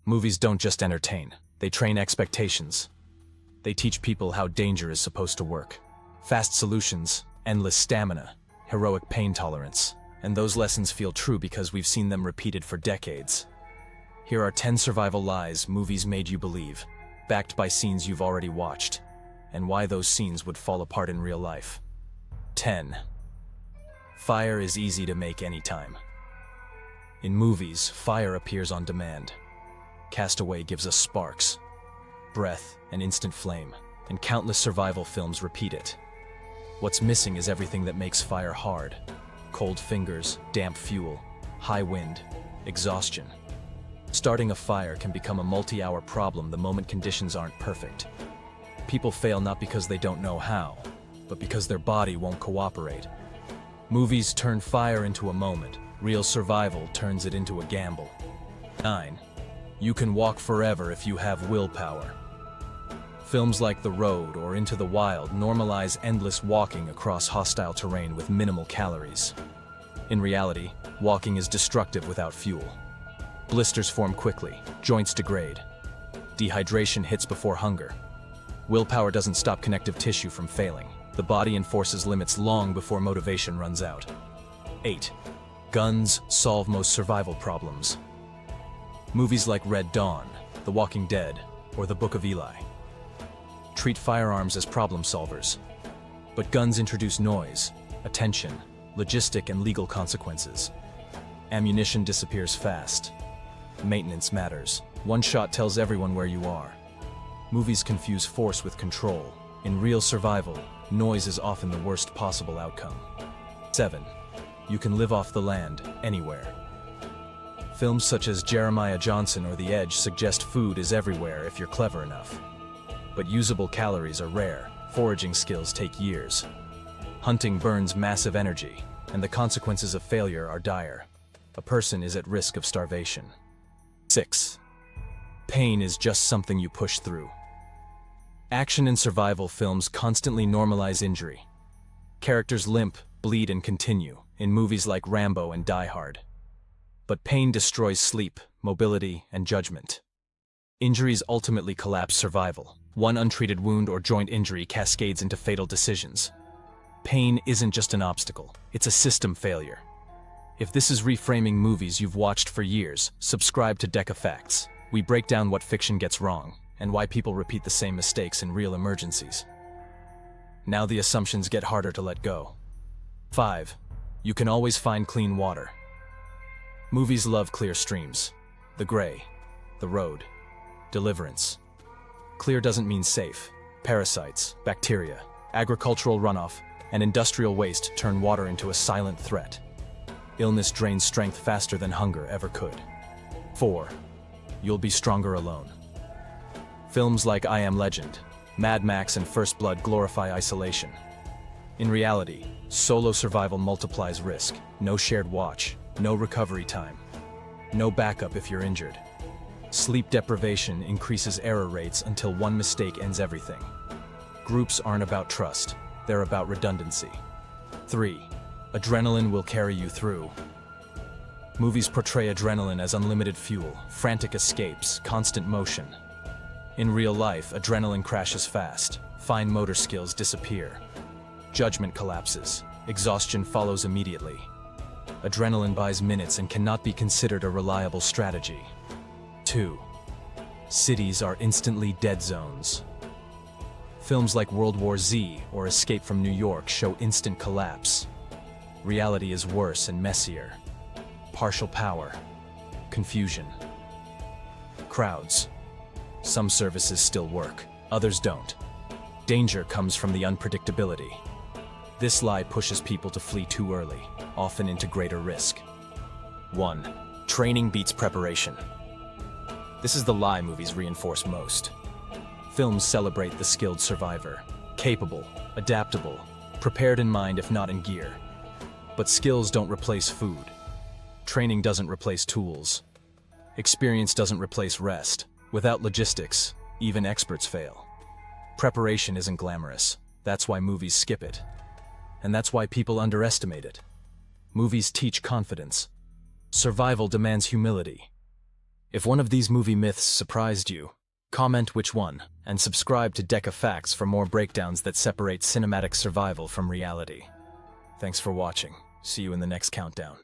Movies don't just entertain, they train expectations. They teach people how danger is supposed to work. Fast solutions, endless stamina, heroic pain tolerance. And those lessons feel true because we've seen them repeated for decades. Here are 10 survival lies movies made you believe, backed by scenes you've already watched, and why those scenes would fall apart in real life. 10. Fire is easy to make anytime. In movies, fire appears on demand. Castaway gives us sparks, breath, and instant flame, and countless survival films repeat it. What's missing is everything that makes fire hard. Cold fingers, damp fuel, high wind, exhaustion. Starting a fire can become a multi-hour problem the moment conditions aren't perfect. People fail not because they don't know how, but because their body won't cooperate. Movies turn fire into a moment. Real survival turns it into a gamble. 9. You can walk forever if you have willpower. Films like The Road or Into the Wild normalize endless walking across hostile terrain with minimal calories. In reality, walking is destructive without fuel. Blisters form quickly, joints degrade. Dehydration hits before hunger. Willpower doesn't stop connective tissue from failing. The body enforces limits long before motivation runs out. 8. Guns solve most survival problems. Movies like Red Dawn, The Walking Dead, or The Book of Eli treat firearms as problem solvers. But guns introduce noise, attention, logistic and legal consequences. Ammunition disappears fast. Maintenance matters. One shot tells everyone where you are. Movies confuse force with control. In real survival, noise is often the worst possible outcome. 7. You can live off the land, anywhere. Films such as Jeremiah Johnson or The Edge suggest food is everywhere if you're clever enough. But usable calories are rare. Foraging skills take years. Hunting burns massive energy, and the consequences of failure are dire. A person is at risk of starvation. 6. Pain is just something you push through. Action and survival films constantly normalize injury. Characters limp, bleed, and continue in movies like Rambo and Die Hard. But pain destroys sleep, mobility, and judgment. Injuries ultimately collapse survival. One untreated wound or joint injury cascades into fatal decisions. Pain isn't just an obstacle, it's a system failure. If this is reframing movies you've watched for years, subscribe to Deca Facts. We break down what fiction gets wrong, and why people repeat the same mistakes in real emergencies. Now the assumptions get harder to let go. 5. You can always find clean water. Movies love clear streams. The Gray, The Road, Deliverance. Clear doesn't mean safe. Parasites, bacteria, agricultural runoff, and industrial waste turn water into a silent threat. Illness drains strength faster than hunger ever could. 4. You'll be stronger alone. Films like I Am Legend, Mad Max, and First Blood glorify isolation. In reality, solo survival multiplies risk. No shared watch, no recovery time, no backup if you're injured. Sleep deprivation increases error rates until one mistake ends everything. Groups aren't about trust, they're about redundancy. 3. Adrenaline will carry you through. Movies portray adrenaline as unlimited fuel, frantic escapes, constant motion. In real life, adrenaline crashes fast, fine motor skills disappear. Judgment collapses, exhaustion follows immediately. Adrenaline buys minutes and cannot be considered a reliable strategy. 2. Cities are instantly dead zones. Films like World War Z or Escape from New York show instant collapse. Reality is worse and messier. Partial power, confusion. Crowds. Some services still work, others don't. Danger comes from the unpredictability. This lie pushes people to flee too early, often into greater risk. 1. Training beats preparation. This is the lie movies reinforce most. Films celebrate the skilled survivor, capable, adaptable, prepared in mind if not in gear. But skills don't replace food. Training doesn't replace tools. Experience doesn't replace rest. Without logistics, even experts fail. Preparation isn't glamorous. That's why movies skip it. And that's why people underestimate it. Movies teach confidence. Survival demands humility. If one of these movie myths surprised you, comment which one, and subscribe to Deca Facts for more breakdowns that separate cinematic survival from reality. Thanks for watching. See you in the next countdown.